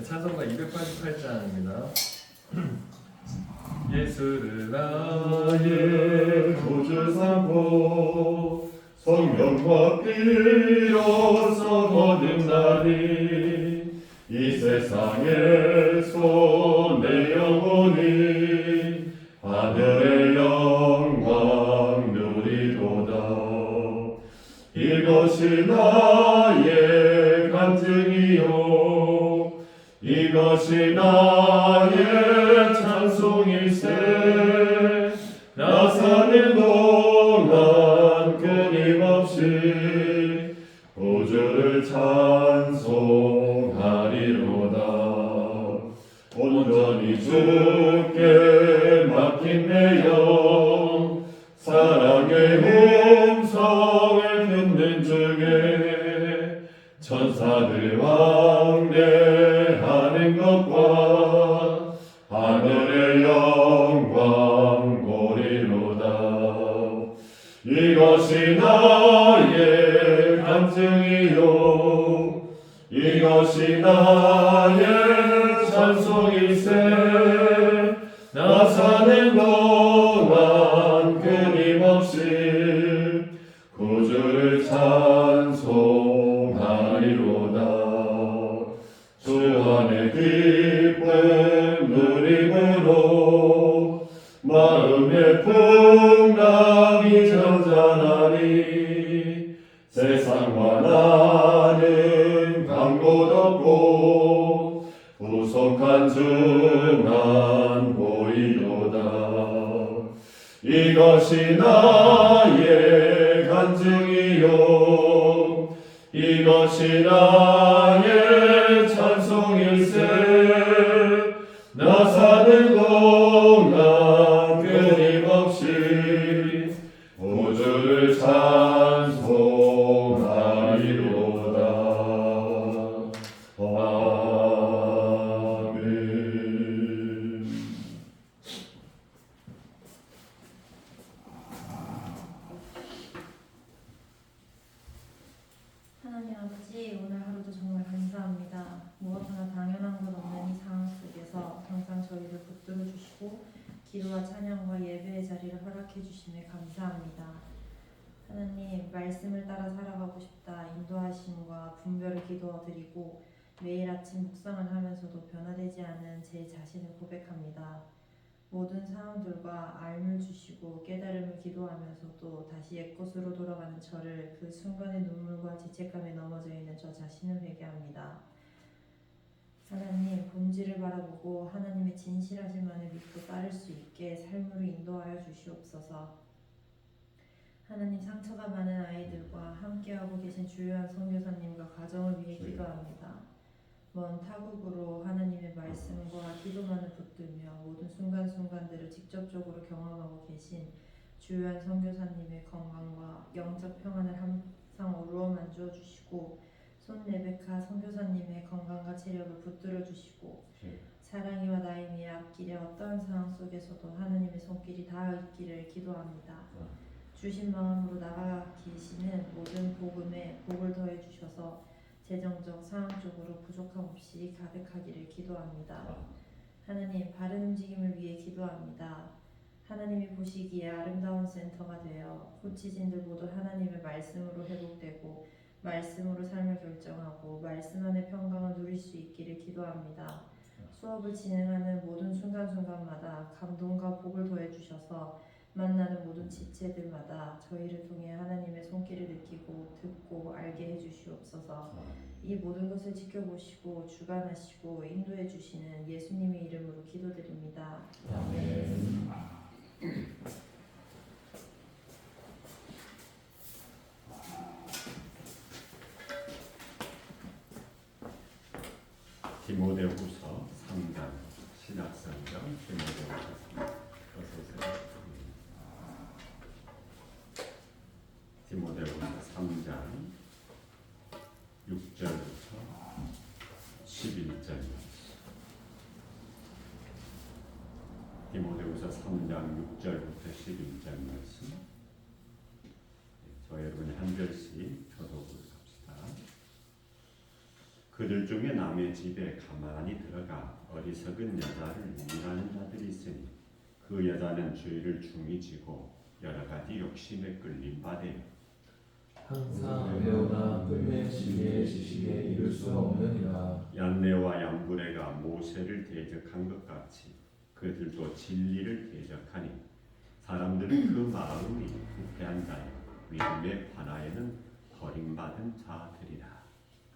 찬송가 288장입니다. 예수를 나의 구주 삼고 성령과 피로써 거듭나니 이 세상에서 내 영혼이 하늘의 영광 누리도다. 이것이 나의 간증이요 이것이 나의 찬송일세. 나 사는 동안 끊임없이 구주를 찬송하리로다. 온전히 주께 맡긴 내 영 사랑의 음성을 듣는 중에 천사들 왕래하는 것과 하늘의 영광 보리로다. 이것이 나의 간증이요 이것이 나의 찬송일세. 나 사는 동안 끊임없이 구주를 찬송하리로다. 주 안에 기쁨 누림으로 마음의 풍랑이 잔잔하니 세상과 나는 강도 덮고 구속한 중한 보이도다. 이것이 나의 간증이요 이것이 나의 찬송일세. 나 사는 동안 끊임없이 구주를 찬송하리로다. 아멘. 하나님 아버지, 오늘 하루도 정말 감사합니다. 무엇 하나 당연한 것 없는 이 상황 속에서 항상 저희를 붙들어 주시고 기도와 찬양과 예배의 자리를 허락해 주심에 감사합니다. 하나님, 말씀을 따라 살아가고 싶다 인도하심과 분별을 기도드리고 매일 아침 묵상을 하면서도 변화되지 않은 제 자신을 고백합니다. 모든 상황들과 알을 주시고 깨달음을 기도하면서도 다시 옛것으로 돌아가는 저를 그 순간의 눈물과 죄책감에 넘어져 있는 저 자신을 회개합니다. 하나님, 본질을 바라보고 하나님의 진실하심만을 믿고 따를 수 있게 삶으로 인도하여 주시옵소서. 하나님, 상처가 많은 아이들과 함께하고 계신 주요한 선교사님과 가정을 위해 기도합니다. 먼 타국으로 하나님의 말씀과 기도만을 붙들며 모든 순간순간들을 직접적으로 경험하고 계신 주요한 선교사님의 건강과 영적 평안을 항상 어루어 만주어 주시고 손 레베카 선교사님의 건강과 체력을 붙들어 주시고 사랑이와 나임이 앞길의 어떠한 상황 속에서도 하나님의 손길이 닿아 있기를 기도합니다. 주신 마음으로 나가 계시는 모든 복음에 복을 더해 주셔서 재정적, 사항적으로 부족함 없이 가득하기를 기도합니다. 하나님, 바른 움직임을 위해 기도합니다. 하나님이 보시기에 아름다운 센터가 되어 코치진들 모두 하나님의 말씀으로 회복되고 말씀으로 삶을 결정하고 말씀 안의 평강을 누릴 수 있기를 기도합니다. 수업을 진행하는 모든 순간순간마다 감동과 복을 더해 주셔서 만나는 모든 지체들마다 저희를 통해 하나님의 손길을 느끼고 듣고 알게 해주시옵소서. 이 모든 것을 지켜보시고 주관하시고 인도해 주시는 예수님의 이름으로 기도드립니다. 아멘. 디모데후서 3장 신약성경 디모데후서 3장 디모데후서 3장 6절부터 11절 디모데후서 3장 6절부터 11절 말씀 저 여러분이 한 절씩 교독을 합시다. 그들 중에 남의 집에 가만히 들어가 어리석은 여자를 유인하는 자들이 있으니 그 여자는 죄를 중히 지고 여러 가지 욕심에 끌린 바되요 항상 배우나 끝내 진리의 지식에 이를 수 없느니라. 얀네와 얀브레가 모세를 대적한 것 같이 그들도 진리를 대적하니 사람들은 그 마음이 부패한 자요 믿음의 관하에는 버림받은 자들이라.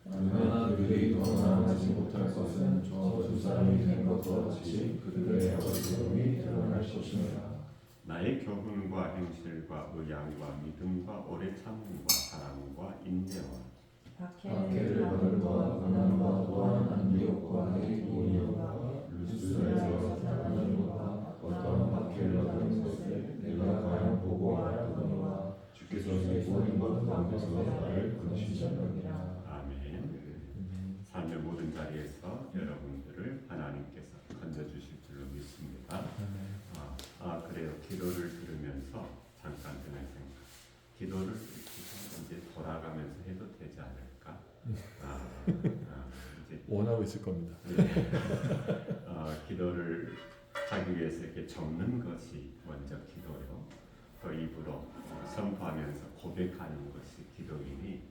그러나 그들이 도망하지 못할 것은 저 두 사람이 된 것과 같이 그들의 어리석음이 드러날 것이니라. 나의 교훈과 행실과 의향과 믿음과 오래 참음과 사랑과 인내와 박해를 받은 바 고난과 또한 안디옥과 히고니오와 루스에서 사랑하는 바 어떤 박해를 받은 것을 내가 과연 보고 알았거니와 주께서 내 모든 것 가운데서 나를 건지셨느니라. 아멘. 삶의 모든 자리에서 여러분들을 하나님께서 건져주실 줄로 믿습니다. 그래요. 기도를 들으면서 잠깐 드는 생각. 기도를 이제 돌아가면서 해도 되지 않을까? 이제 원하고 있을 겁니다. 기도를 하기 위해서 이렇게 적는 것이 먼저 기도요. 또 입으로 선포하면서 고백하는 것이 기도이니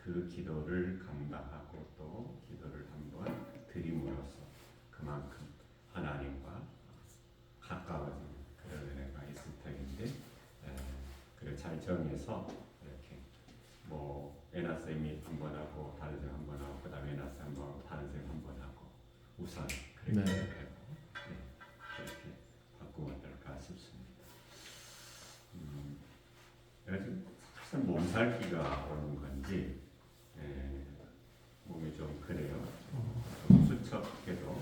그 기도를 감당하고 또 기도를 한번 드림으로써 그만큼 하나님과 가까워지는 그런 은혜가 있을 터인데 그걸 잘 정해서 이렇게 뭐 에나쌤이 한 번 하고 다른 쌤 한 번 하고 그다음에 에나쌤 한 번 하고 다른 쌤 한 번 하고 우선 그렇게 네. 하고 그렇게 바꾸면 어떨까 싶습니다. 그래서 사실 몸살기가 오는 건지 몸이 좀 그래요. 좀 수척해도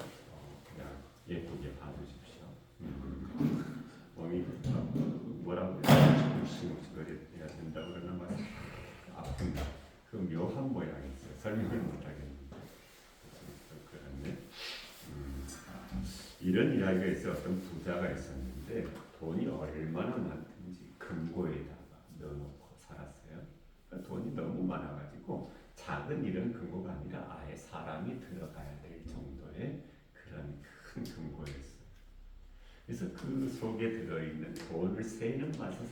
그냥 예쁘게 봐주십시오. 몸이 뭐라고 뭉치뭉치거려야 된다고 그러나 막 아픈 그 묘한 모양이 있어요. 설명을 못하겠는데 그렇네. 이런 이야기가 있어요. 어떤 부자가 있었는데 돈이 얼마나 많든지 금고에다가 넣어놓고 살았어요. 그러니까 돈이 너무 많아가지고 작은 이런 금고가 아니라 아예 사람이 들어가야 될 정도의 그런 큰 금고였어요. 그래서 그 속에 들어있는 돈을 세는 맛을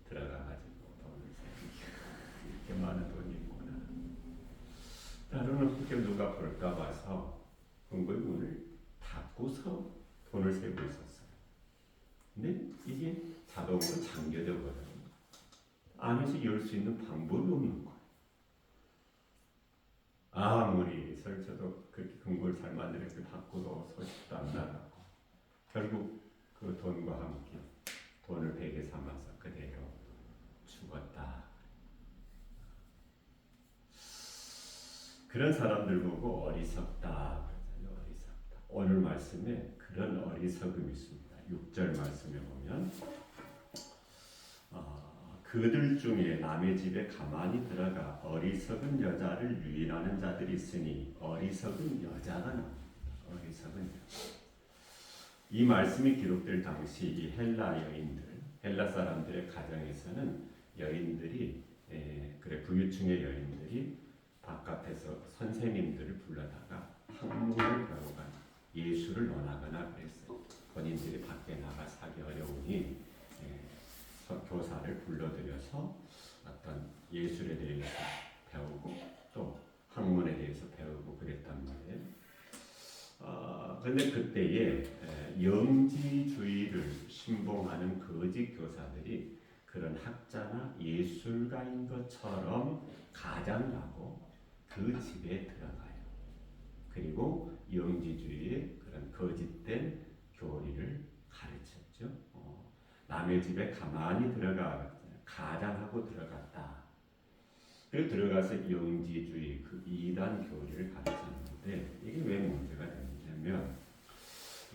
들어가가지고 돈을 세는 이렇게 많은 돈이 있구나. 때로는 그렇게 누가 볼까 봐서 금고의 문을 닫고서 돈을 세고 있었어요. 근데 이게 자동으로 잠겨져버려요. 안에서 열 수 있는 방법이 없는 거예요. 아무리 설쳐도 그렇게 금고를 잘 만들어서 밖으로 소식도 안 나가고 결국 그 돈과 함께 돈을 베개 삼아서 그대로 죽었다. 그런 사람들 보고 어리석다 그러잖아요. 어리석다. 오늘 말씀에 그런 어리석음이 있습니다. 6절 말씀에 보면 그들 중에 남의 집에 가만히 들어가 어리석은 여자를 유인하는 자들이 있으니 어리석은 여자가 나옵니다. 어리석은 여자. 이 말씀이 기록될 당시 이 헬라 여인들, 헬라 사람들의 가정에서는 여인들이 부유층의 여인들이 바깥에서 선생님들을 불러다가 학문을 배우거나 예술을 논하거나 그랬어요. 본인들이 밖에 나가 살기 어려우니 교사를 불러들여서 어떤 예술에 대해서 배우고 또 학문에 대해서 배우고 그랬단 말이에요. 그런데 그때에 영지주의를 신봉하는 거짓 교사들이 그런 학자나 예술가인 것처럼 가장하고 그 집에 들어가요. 그리고 영지주의의 그런 거짓된 교리를 가르쳤죠. 남의 집에 가만히 들어가 가장하고 들어갔다. 그리고 들어가서 영지주의 그 이단 교리를 가르쳤는데 이게 왜 문제가 되느냐면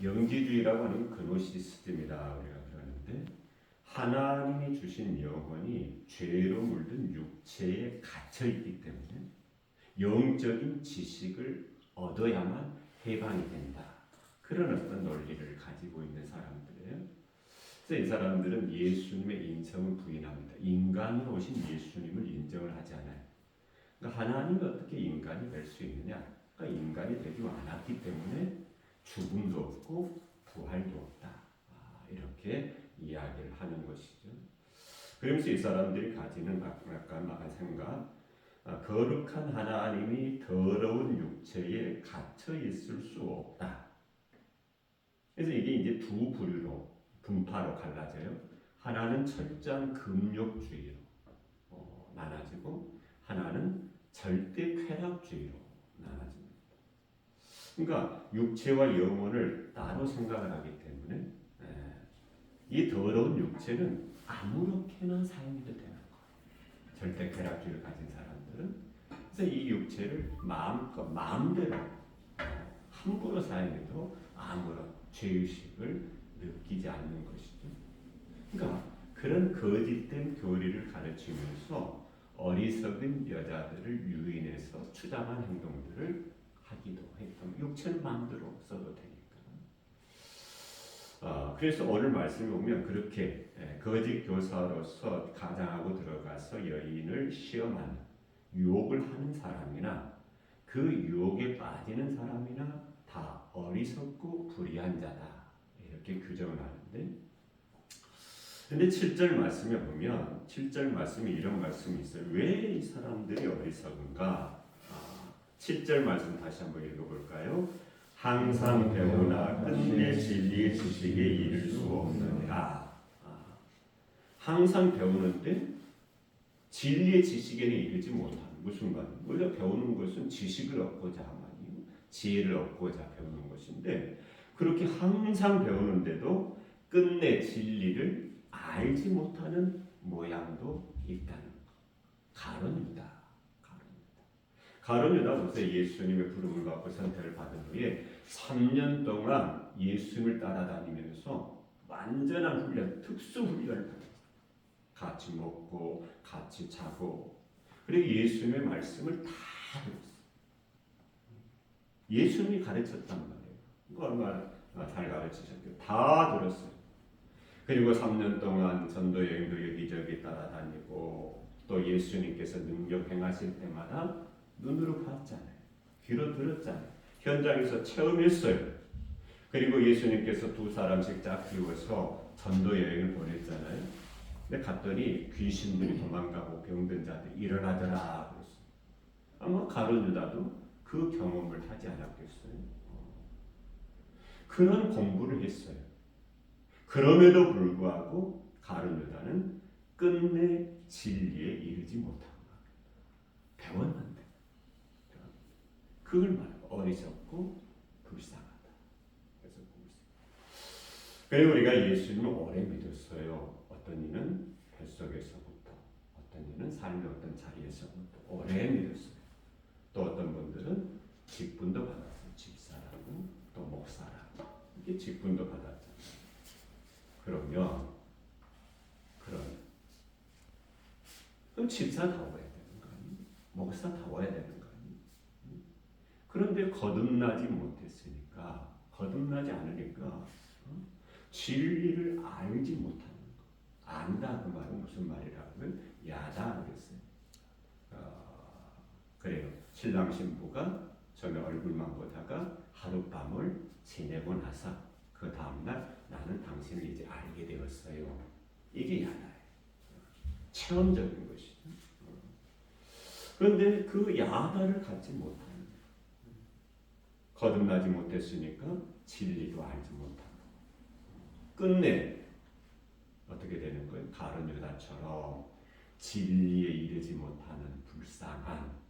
영지주의라고 하는 그노시스즘이다 우리가 그러는데 하나님이 주신 영혼이 죄로 물든 육체에 갇혀 있기 때문에 영적인 지식을 얻어야만 해방이 된다. 그런 어떤 논리를 가지고 있는 사람들이에요. 그래서 이 사람들은 예수님의 인성을 부인합니다. 인간으로 오신 예수님을 인정을 하지 않아요. 그러니까 하나님이 어떻게 인간이 될 수 있느냐? 그러니까 인간이 되지 않았기 때문에 죽음도 없고 부활도 없다. 이렇게 이야기를 하는 것이죠. 그러면서 이 사람들이 가지는 약간 생각, 거룩한 하나님이 더러운 육체에 갇혀 있을 수 없다. 그래서 이게 이제 두 부류로 분파로 갈라져요. 하나는 철저한 금욕주의로 나눠지고 하나는 절대 쾌락주의로 나눠집니다. 그러니까 육체와 영혼을 따로 생각을 하기 때문에 이 더러운 육체는 아무렇게나 사용해도 되는 거예요. 절대 쾌락주의를 가진 사람들은. 그래서 이 육체를 마음대로 함부로 사용해도 아무런 죄의식을 느끼지 않는 것이죠. 그러니까 그런 거짓된 교리를 가르치면서 어리석은 여자들을 유인해서 추잡한 행동들을 하기도 했던, 육체는 마음대로 써도 되니까. 그래서 오늘 말씀을 보면 그렇게 거짓 교사로서 가장하고 들어가서 여인을 시험하는, 유혹을 하는 사람이나 그 유혹에 빠지는 사람이나 다 어리석고 불의한 자다, 이렇게 규정을 하는데, 근데 7절 말씀에 보면 7절 말씀에 이런 말씀이 있어요. 왜 이 사람들이 어리석은가? 7절 말씀 다시 한번 읽어볼까요? 항상 배우나 끝내 진리의 지식에 이를 수 없느니라. 항상 배우는데 진리의 지식에는 이르지 못하는, 무슨 말이에요? 우리가 배우는 것은 지식을 얻고자 하니 지혜를 얻고자 배우는 것인데, 그렇게 항상 배우는데도 끝내 진리를 알지 못하는 모양도 있다는 것. 가룟유다. 가룟유다 보세요. 예수님의 부름을 받고 선택을 받은 후에 3년 동안 예수님을 따라다니면서 완전한 훈련, 특수 훈련을 받았어요. 같이 먹고 같이 자고, 그리고 예수님의 말씀을 다 들었어요. 예수님이 가르쳤단 말이에요. 그거 얼마나 잘 가르치셨대요. 다 들었어요. 그리고 3년 동안 전도 여행도 여기저기 따라다니고, 또 예수님께서 능력 행하실 때마다 눈으로 봤잖아요. 귀로 들었잖아요. 현장에서 체험했어요. 그리고 예수님께서 2사람씩 짝 키워서 전도 여행을 보냈잖아요. 근데 갔더니 귀신들이 도망가고 병든 자들이 일어나더라 그랬어요. 아마 가룟유다도 그 경험을 하지 않았겠어요. 그런 공부를 했어요. 그럼에도 불구하고 가룟유다는 끝내 진리에 이르지 못한 것. 배웠는데 그걸 말하고 어리석고 불쌍하다. 그래서 그리고 우리가 예수님을 오래 믿었어요. 어떤 이는 뱃속에서부터, 어떤 이는 삶의 어떤 자리에서부터 오래 믿었어요. 또 어떤 분들은 직분도 받았어요. 집사라고, 또 목사라고, 이게 직분도 받았잖아요. 그럼 집사 다워야 되는 거 아니에요? 목사 다워야 되는 거 아니에요? 그런데 거듭나지 못했으니까, 거듭나지 않으니까 진리를 알지 못하는 거. 안다 그 말은 무슨 말이라고요? 야다 그랬어요. 그래요. 신랑 신부가 처음에 얼굴만 보다가 하룻밤을 지내고 나서 그 다음날 나는 당신을 이제 알게 되었어요. 이게 야다예요. 체험적인 것이죠. 그런데 그 야다를 갖지 못하는 거예요. 거듭나지 못했으니까 진리도 알지 못하고, 끝내 어떻게 되는 거예요? 가룟유다처럼 진리에 이르지 못하는 불쌍한,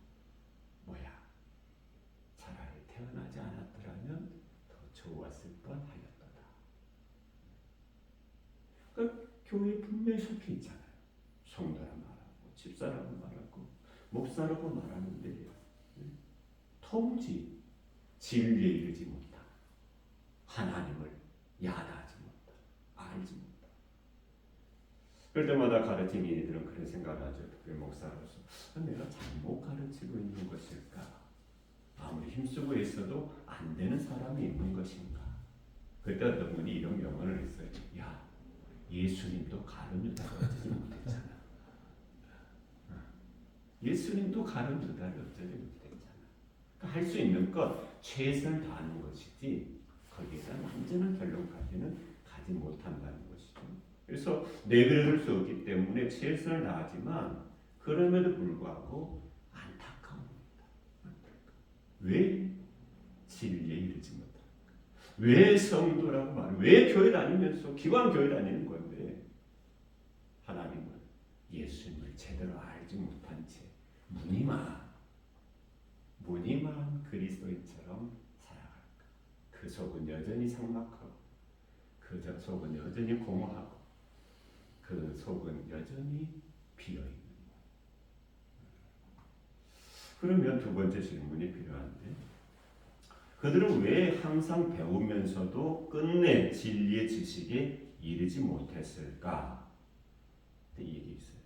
차라리 태어나지 않았더라면 더 좋았을 뻔하였도다. 그러니까 교회에 분명히 속해 있잖아요. 성도라 말하고 집사라고 말하고 목사라고 말하는데 통지 진리에 이르지 못한, 하나님을 야다하지 못한, 알지 못한. 그럴 때마다 가르치는 이들은 그런 생각을 하죠. 특별히 목사로서 내가 잘못 가르치고 있는 것일까? 아무리 힘쓰고 있어도 안 되는 사람이 있는 것인가? 그때 어떤 분이 이런 명언을 했어요. 야, 예수님도 가룟유다 가르치지 못했잖아. 예수님도 가는 유다를 어쩌지 못했잖아. 그러니까 할 수 있는 것 최선을 다하는 것이지 거기에 대한 완전한 결론까지는 가지 못한다는 것이죠. 그래서 내버려둘 수 없기 때문에 최선을 다하지만 그럼에도 불구하고 안타까웁니다. 왜 진리에 이르지 못할까? 왜 성도라고 말해? 왜 교회 다니면서 기왕 교회 다니는 건데 하나님은 예수님을 제대로 알지 못한 채 무늬만 그리스도인처럼 살아갈까? 그 속은 여전히 삭막하고 그 속은 여전히 공허하고 그 속은 여전히 비어있는 거예요. 그러면 두 번째 질문이 필요한데 그들은 왜 항상 배우면서도 끝내 진리의 지식에 이르지 못했을까? 이 얘기 있어요.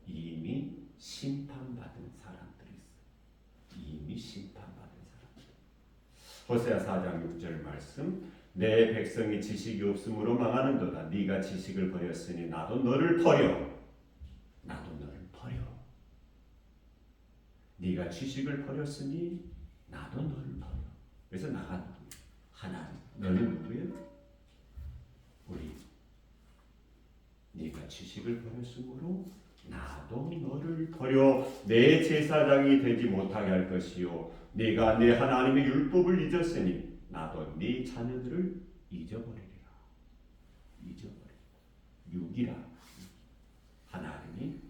이미 심판받은 사람들이 있어요. 이미 심판받은 사람들. 호세아 4장 6절 말씀 내 백성이 지식이 없으므로 망하는도다. 네가 지식을 버렸으니 나도 너를 버려. 네가 지식을 버렸으니 나도 너를 버려. 그래서 나가 하나님. 너는 누구예요? 우리. 네가 지식을 버렸으므로 나도 너를 버려 내 제사장이 되지 못하게 할 것이요 네가 내 하나님의 율법을 잊었으니 나도 네 자녀들을 잊어버리리라. 육이라 하나님이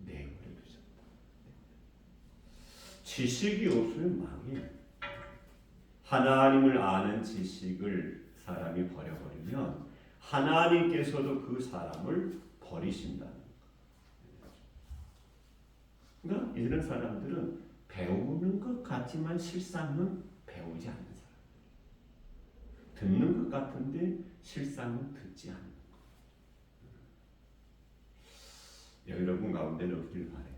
내버려 두셨다. 지식이 없으면 망해. 하나님을 아는 지식을 사람이 버려버리면 하나님께서도 그 사람을 버리신다는 거예요. 그러니까 이런 사람들은 배우는 것 같지만 실상은 배우지 않는 사람들. 듣는 것 같은데 실상은 듣지 않는 거. 여러분 가운데는 없길 바래요.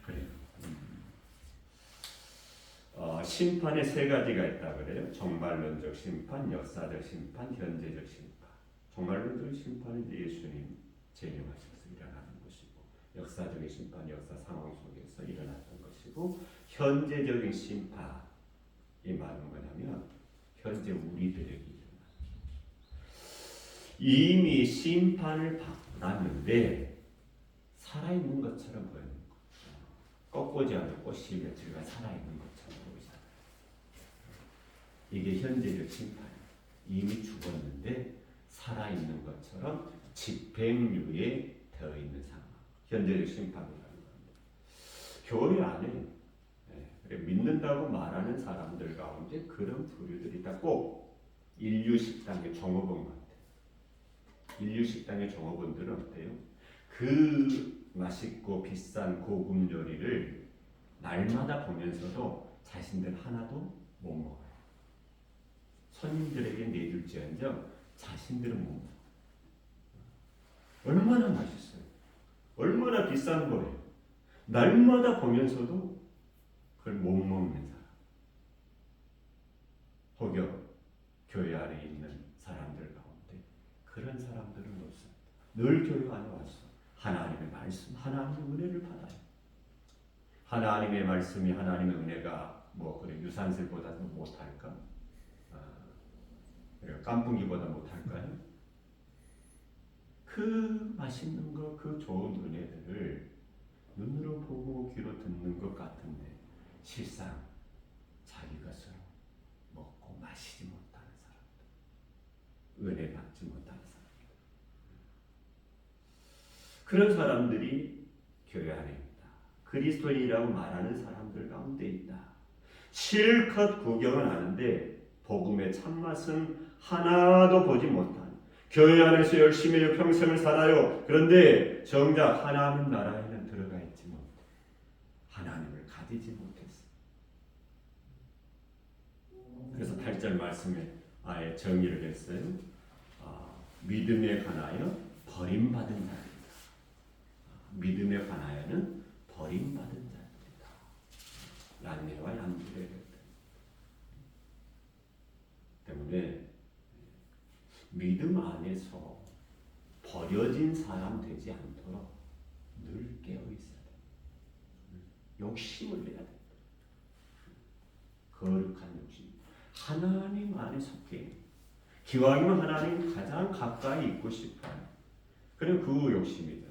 그래요. 심판에 세 가지가 있다 그래요. 정말론적 심판, 역사적 심판, 현재적 심판. 정말론적 심판은 예수님 재림하셔서 일어나는 것이고, 역사적인 심판, 역사 상황 속에서 일어났던 것이고, 현재적인 심판이 말은 뭐냐면 현재 우리들에게 일어나는 이미 심판을 받았는데 살아있는 것처럼 보이는 거. 꺾고지 않은 꽃이 며칠간 살아있는 것처럼 보이잖아요. 이게 현재적 심판이에요. 이미 죽었는데 살아있는 것처럼 집행유예 되어 있는 상황. 현재적 심판이라는 겁니다. 교회 안에 믿는다고 말하는 사람들 가운데 그런 부류들이 다 꼭 인류 식당의 종업원 같아요. 인류 식당의 종업원들은 어때요? 그 맛있고 비싼 고급 요리를 날마다 보면서도 자신들 하나도 못 먹어요. 손님들에게 내줄지언정 자신들은 못 먹어요. 얼마나 맛있어요. 얼마나 비싼 거예요. 날마다 보면서도 그걸 못 먹는 사람. 혹여 교회 안에 있는 사람들 가운데 그런 사람들은 없어요. 늘 교회 안에 왔어. 하나님의 말씀, 하나님의 은혜를 받아요. 하나님의 말씀이 하나님의 은혜가 뭐 그래 유산슬보다 더 못할까? 깐풍기보다 못할까요? 그 맛있는 것, 그 좋은 은혜들을 눈으로 보고 귀로 듣는 것 같은데 실상 자기 것으로 먹고 마시지 못하는 사람들, 은혜 받지 못하는 사람들. 그런 사람들이 교회 안에 있다. 그리스도인이라고 말하는 사람들 가운데 있다. 실컷 구경은 하는데 복음의 참맛은 하나도 보지 못한 교회 안에서 열심히 평생을 살아요. 그런데 정작 하나님 나라에는 들어가 있지 못해. 하나님을 가지지 못했어. 그래서 8절 말씀에 아예 정의를 했어요. 믿음에 관하여 버림받은 자들이다. 믿음에 관하여는 버림받은 자들이다. 란네와 얀들의 때문에 믿음 안에서 버려진 사람 되지 않도록 늘 깨어 있어야 돼. 욕심을 내야 돼. 거룩한 욕심. 하나님 안에 속해. 기왕이면 하나님 가장 가까이 있고 싶어요. 그리고 그 욕심이다.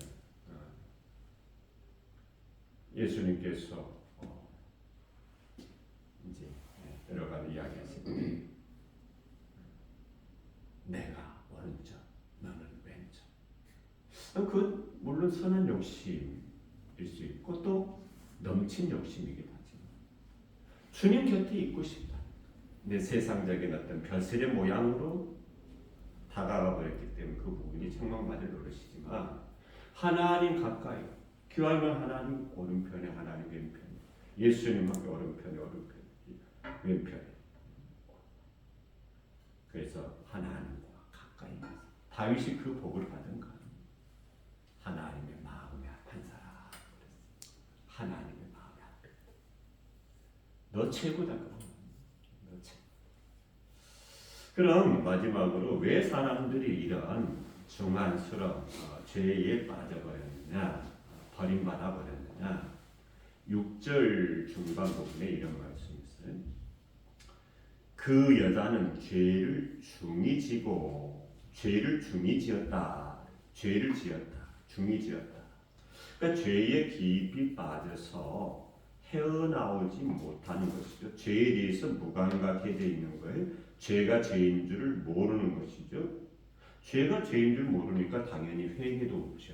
예수님께서 이제 여러 가지 이야기하시고 내가 오른쪽, 너는 왼쪽. 그 물론 선한 욕심일 수 있고 또 넘친 욕심이기도 하지만 주님 곁에 있고 싶다. 내 세상적인 어떤 별세의 모양으로 다가가 버렸기 때문에 그 부분이 책망받을 노릇이지만 하나님 가까이 기왕이면 하나님 오른편에 하나님 왼편에 예수님하고 오른편에 왼편에 그래서 하나님과 가까이 가서 다윗이 그 복을 받은가 하나님의 마음에 합한 사람 하나님의 마음에 합한 너 최고다 너 최고. 그럼 마지막으로 왜 사람들이 이런 중한스러운 죄에 빠져버렸느냐 버림받아 버렸느냐 6절 중반 부분에 이런 말씀이 있어요. 그 여자는 죄를 중히 지고 죄를 중히 지었다. 죄를 지었다. 중히 지었다. 그러니까 죄에 깊이 빠져서 헤어나오지 못하는 것이죠. 죄에 대해서 무감각해져 있는 거예요. 죄가 죄인 줄을 모르는 것이죠. 죄가 죄인 줄 모르니까 당연히 회개도 없죠.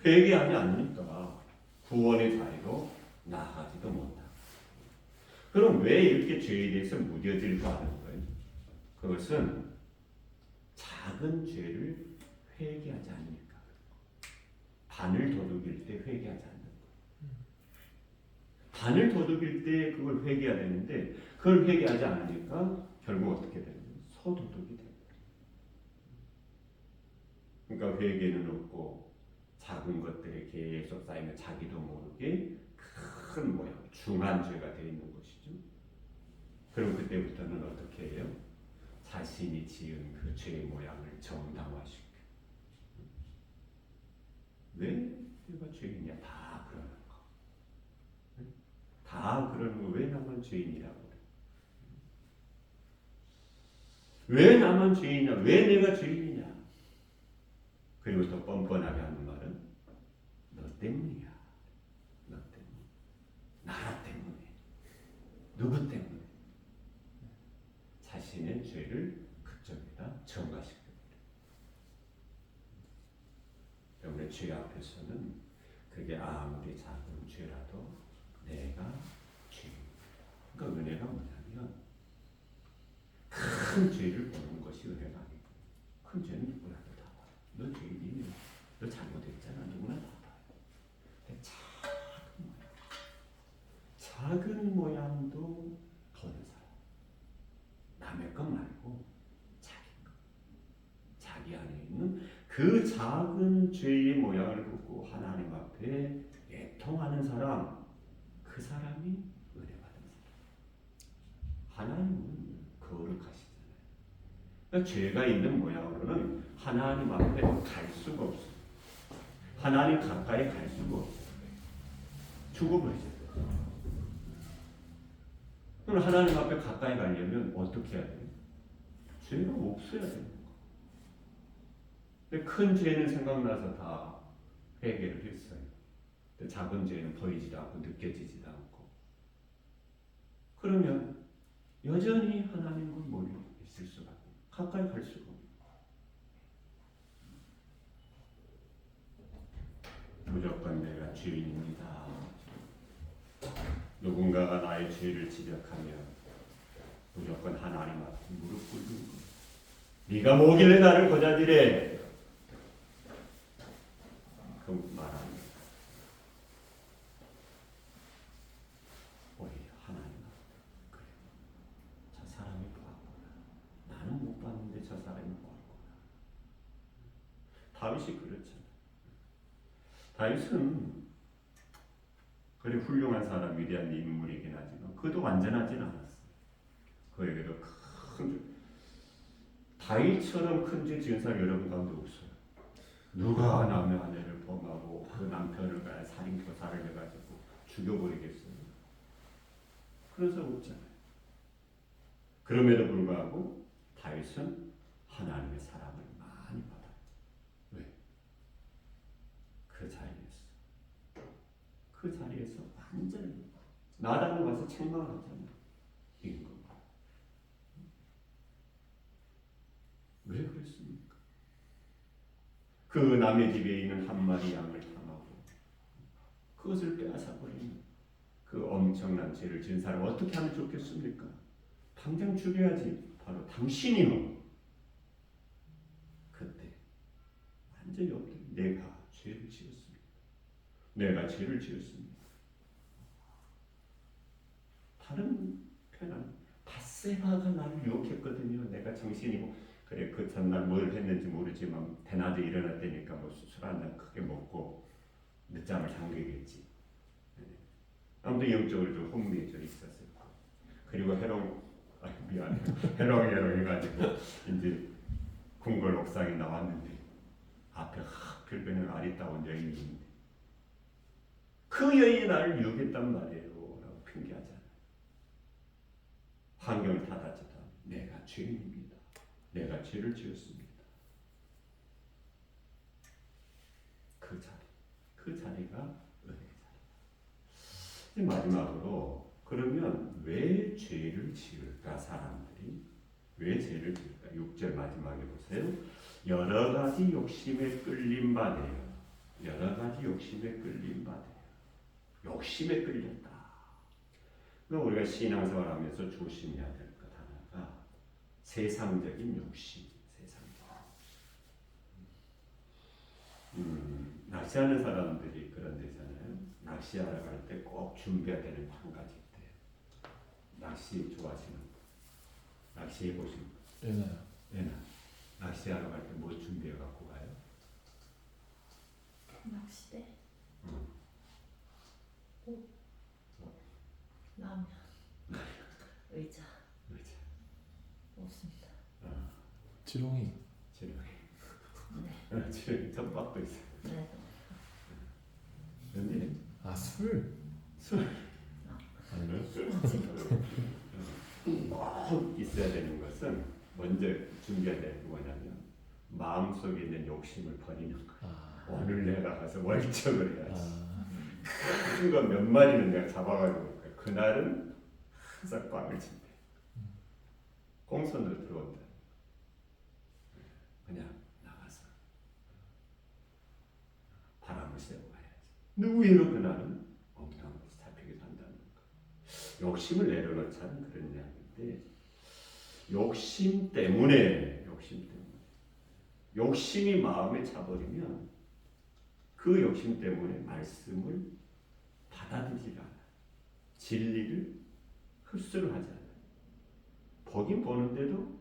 회개하지 않으니까 구원의 자리로 나아가지도 못하고. 그럼 왜 이렇게 죄에 대해서 무뎌질까 하는 거예요? 그것은 작은 죄를 회개하지 않으니까. 반을 도둑일 때 회개하지 않는 거예요. 반을 도둑일 때 그걸 회개해야 되는데 그걸 회개하지 않으니까 결국 어떻게 되는 거예요? 소도둑이 돼요. 그러니까 회개는 없고 작은 것들에 계속 쌓이면 자기도 모르게 큰 모양, 중한 죄가 되어 있는 것이죠. 그럼 그때부터는 어떻게 해요? 자신이 지은 그 죄의 모양을 정당화시켜. 왜 내가 죄인이야? 다 그러는 거. 다 그러는 거. 왜 나만 죄인이라고 그래? 왜 나만 죄인이냐? 왜 내가 죄인이냐? 그리고 또 뻔뻔하게 하는 말은 너 때문이야. 너 때문에. 나라 때문에. 누구 때문에. 자신의 죄를 그쪽에다 전가시킵니다. 때문에 죄 앞에서는 그게 아무리 작은 죄라도 내가 죄입니다. 그러니까 은혜가 뭐냐면 큰 죄를 보는 것이 은혜가 아니고 큰 죄는 누구라도 다 봐요. 너 죄인이니 너 잘못했잖아. 누구나 다 봐요. 작은 모양도 보는 사람. 남의 것 말고 자기 것. 자기 안에 있는 그 작은 죄의 모양을 보고 하나님 앞에 애통하는 사람, 그 사람이 은혜 받은 사람. 하나님은 거룩하시잖아요. 그러니까 죄가 있는 모양으로는 하나님 앞에 갈 수가 없어요. 하나님 가까이 갈 수가 없어요. 죽어버리죠. 그럼 하나님 앞에 가까이 가려면 어떻게 해야 돼요? 죄가 없어야 돼요. 근데 큰 죄는 생각나서 다 회개를 했어요. 근데 작은 죄는 보이지도 않고 느껴지지도 않고. 그러면 여전히 하나님과 멀리 있을 수밖에 가까이 갈 수가 없어요. 무조건 내가 죄인입니다. 누군가가 나의 죄를 지적하면 무조건 하나님 앞에 무릎 꿇는 것. 네가 뭐길래 나를 고자질해? 그 말합니다. 오히려 하나님 앞에 그래. 저 사람이 보았구나. 나는 못 봤는데 저 사람이 보았구나. 다윗이 그렇잖아. 다윗은 그래 훌륭한 사람, 위대한 인물이긴 하지만 그도 완전하진 않았어. 그에게도 큰 다윗처럼 큰 죄 지은 사람 여러분 가운데 없어요. 누가 남의 아내를 범하고 그 남편을 살인 교사를 해가지고 죽여버리겠어요? 그런 사람 없잖아요. 그럼에도 불구하고 다윗은 하나님의 사랑을 많이 받아요. 왜? 그 자리에서 완전히 나단을 와서 책망을 하잖아요. 이긴 겁니다. 왜 그랬습니까? 그 남의 집에 있는 한 마리 양을 탐하고 그것을 빼앗아 버리는 그 엄청난 죄를 지은 사람 어떻게 하면 좋겠습니까? 당장 죽여야지. 바로 당신이요. 그때 완전히 없게 내가 죄를 지었습니다. 내가 죄를 지었습니다. 다른 편은 바세바가 나를 유혹했거든요. 내가 정신이고 그래 그 전날 뭘 했는지 모르지만 대낮에 일어났다니까 뭐 술 한잔 크게 먹고 늦잠을 잠기겠지. 아무튼 영적으로 좀 혼미해져 있었어요. 그리고 해롱 해가지고 이제 궁궐 옥상에 나왔는데 앞에 하필 그냥 아리따운 여인이 있는데 그 여인이 나를 유혹했단 말이에요 라고 핑계하잖아요. 환경을 탓하지도 않고 내가 죄인입니다. 내가 죄를 지었습니다. 그 자리가 은혜의 자리. 마지막으로 그러면 왜 죄를 지을까? 사람들이 왜 죄를 지을까? 6절 마지막에 보세요. 여러 가지 욕심에 끌린 바 되요. 여러 가지 욕심에 끌린 바 되요. 욕심에 끌렸다. 그럼 우리가 신앙생활하면서 조심해야 될 것 하나가 세상적인 욕심. 낚시하는 사람들이 그런 데잖아요. 낚시하러 갈 때 꼭 준비해야 되는 한 가지 있대요. 낚시 좋아하시는 분, 낚시해 보신 분. 예나. 낚시하러 갈 때 뭐 준비해 갖고 가요? 낚시대. 옷. 라면. 의자. 없습니다. 지렁이. 네. 지렁이 전박도 있어요. 네. 근데 술. 꼭 있어야 되는 것은 먼저 준비해야 되는 게 뭐냐면 마음속에 있는 욕심을 버리는 거예요. 오늘 내가 가서 월척을 해야지. 큰 거 몇 마리는 내가 잡아가지고 올 거야. 그날은 항상 꽉을 친대. 공손으로 들어온다. 그냥 나가서 바람을 쐬고 가야지. 누구이로 그날은 엉뚱한 것이 잡히기도 한다는 거. 욕심을 내려놓자는 그런 이야기인데 욕심이 마음에 차버리면 그 욕심 때문에 말씀을 받아들이지 않아요. 진리를 흡수를 하지 않아요. 보긴 보는데도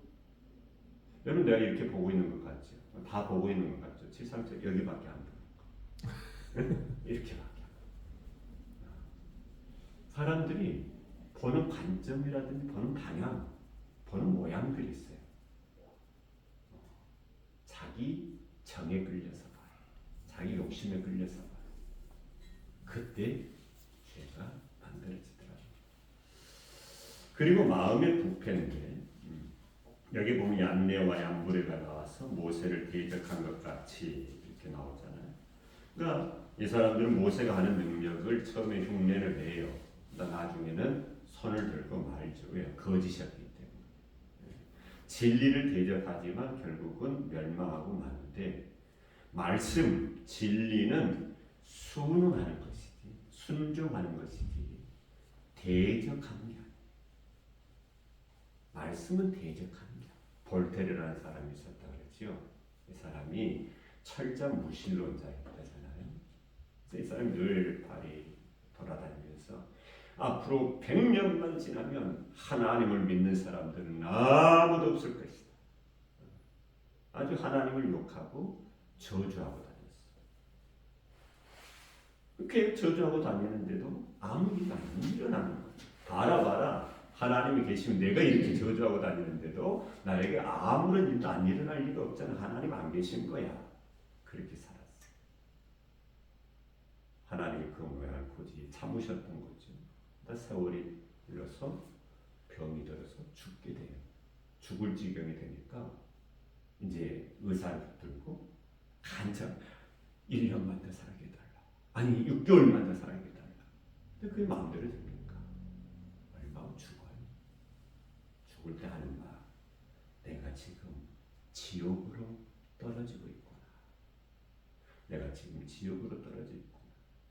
여러분 내가 이렇게 보고 있는 것 같죠? 다 보고 있는 것 같죠? 지상적 여기밖에 안 보는 거. 이렇게밖에 안 보는 거. 사람들이 보는 관점이라든지 보는 방향, 보는 모양들이 있어요. 자기 정에 끌려서 봐요. 자기 욕심에 끌려서 봐요. 그때 죄가 만들어지더라고요. 그리고 마음의 부패인데 여기 보면 얀네와 얀브레가 나와서 모세를 대적한 것 같이 이렇게 나오잖아요. 그러니까 이 사람들은 모세가 하는 능력을 처음에 흉내를 내요. 나중에는 손을 들고 말죠. 왜? 거짓이었기 때문에. 진리를 대적하지만 결국은 멸망하고 마는데 말씀, 진리는 순응하는 것이지 순종하는 것이지 대적하는 게 아니에요. 말씀은 대적하는 게 아니에요. 볼테르라는 사람이 있었다 그랬죠. 이 사람이 철저한 무신론자였다잖아요. 그래서 이 사람이 늘 파리 돌아다니면서 앞으로 100년만 지나면 하나님을 믿는 사람들은 아무도 없을 것이다. 아주 하나님을 욕하고 저주하고 다녔어요. 그렇게 저주하고 다니는데도 아무 일이 안 일어나는 거예요. 봐라. 하나님이 계시면 내가 이렇게 저주하고 다니는데도 나에게 아무런 일도 안 일어날 리가 없잖아. 하나님 안 계신 거야. 그렇게 살았어요. 하나님이 그 모양을 고지 참으셨던 거죠. 세월이 흘러서 병이 들어서 죽게 돼요. 죽을 지경이 되니까 이제 의사를 붙들고 간절 1년만 더 살게 해달라. 아니 6개월만 더 살게 해달라. 근데 그게 마음대로 됩니까? 얼마 후 죽어요. 죽을 때 하는 말, 내가 지금 지옥으로 떨어지고 있구나. 내가 지금 지옥으로 떨어지고 있구나.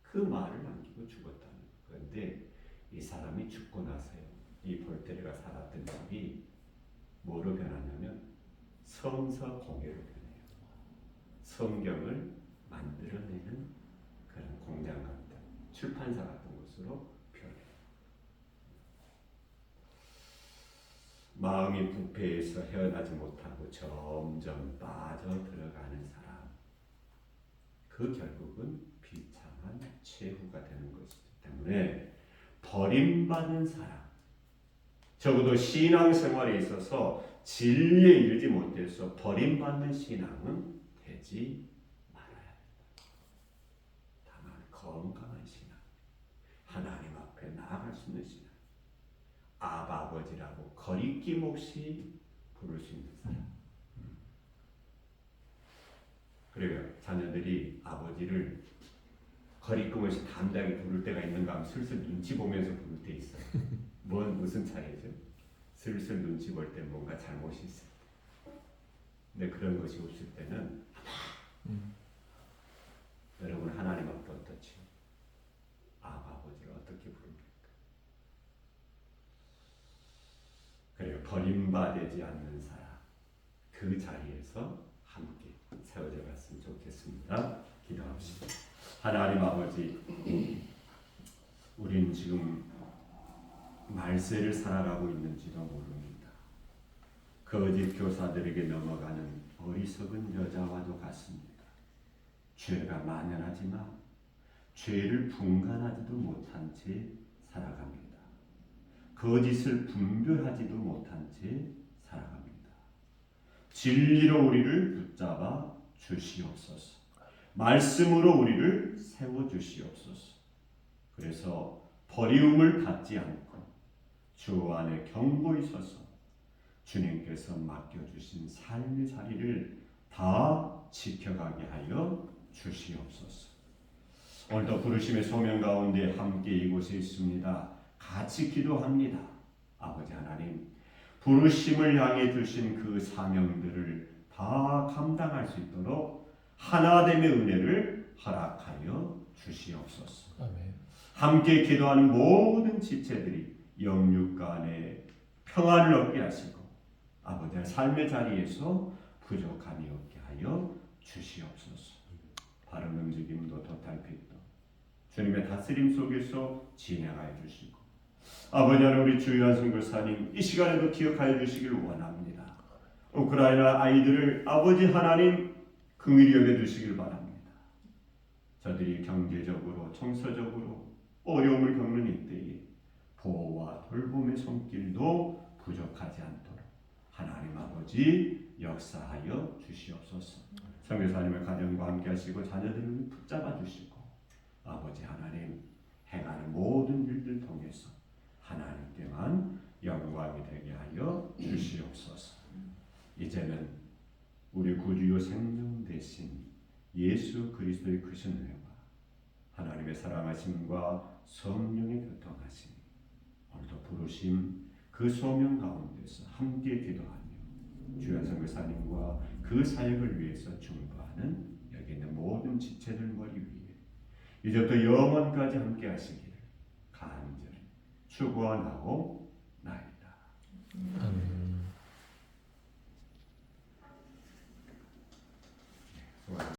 그 말을 남기고 죽었다는 거예요. 그런데 이 사람이 죽고 나서요, 이 볼테르가 살았던 집이 뭐로 변하냐면 성서 공예로 변해요. 성경을 만들어내는 그런 공장 같은, 출판사 같은 곳으로 변해요. 마음이 부패해서 헤어나지 못하고 점점 빠져들어가는 사람, 그 결국은 비참한 최후가 되는 것이기 때문에 버림받는 사람, 적어도 신앙생활에 있어서 진리에 이르지 못해서 버림받는 신앙은 되지 말아야 된다. 다만 건강한 신앙, 하나님 앞에 나아갈 수 있는 신앙, 아버지라고 거리낌 없이 부를 수 있는 사람. 그래요. 자녀들이 아버지를 거리낌 없이 담대하게 부를 때가 있는가 하면 슬슬 눈치 보면서 부를 때 있어요. 무슨 차이죠? 슬슬 눈치 볼 때 뭔가 잘못이 있을 때. 근데 그런 것이 없을 때는 여러분 하나님 앞에 어떻죠? 아버지를 어떻게 부릅니까? 그래요. 버림받지 않는 사람, 그 자리에서 함께 세워져 갔으면 좋겠습니다. 기도합시다. 하나님 아버지, 우린 지금 말세를 살아가고 있는지도 모릅니다. 거짓 교사들에게 넘어가는 어리석은 여자와도 같습니다. 죄가 만연하지만 죄를 분간하지도 못한 채 살아갑니다. 거짓을 분별하지도 못한 채 살아갑니다. 진리로 우리를 붙잡아 주시옵소서. 말씀으로 우리를 세워주시옵소서. 그래서 버리움을 받지 않고 주 안에 견고히 서서 주님께서 맡겨주신 삶의 자리를 다 지켜가게 하여 주시옵소서. 오늘도 부르심의 소명 가운데 함께 이곳에 있습니다. 같이 기도합니다. 아버지 하나님, 부르심을 향해 주신 그 사명들을 다 감당할 수 있도록 하나됨의 은혜를 허락하여 주시옵소서. 아멘. 함께 기도하는 모든 지체들이 영육 간에 평안을 얻게 하시고 아버지의 삶의 자리에서 부족함이 없게 하여 주시옵소서. 바른 움직임도 토탈핏도 주님의 다스림 속에서 진행하여 주시고 아버지 하나님, 우리 주요한 선교사님 이 시간에도 기억하여 주시길 원합니다. 우크라이나 아이들을 아버지 하나님 긍휼히 여겨주시길 바랍니다. 저들이 경제적으로 정서적으로 어려움을 겪는 이때에 보호와 돌봄의 손길도 부족하지 않도록 하나님 아버지 역사하여 주시옵소서. 선교사님의 가정과 함께 하시고 자녀들을 붙잡아 주시고 아버지 하나님 행하는 모든 일들 통해서 하나님께만 영광이 되게 하여 주시옵소서. 이제는 우리 구주요 생명 대신 예수 그리스도의 크신 은혜와 하나님의 사랑하심과 성령의 교통하심, 오늘도 부르심 그 소명 가운데서 함께 기도하며 주연 선교사님과 그 사역을 위해서 중보하는 여기 있는 모든 지체들 머리 위에 이제부터 영원까지 함께 하시기를 간절히 축원하고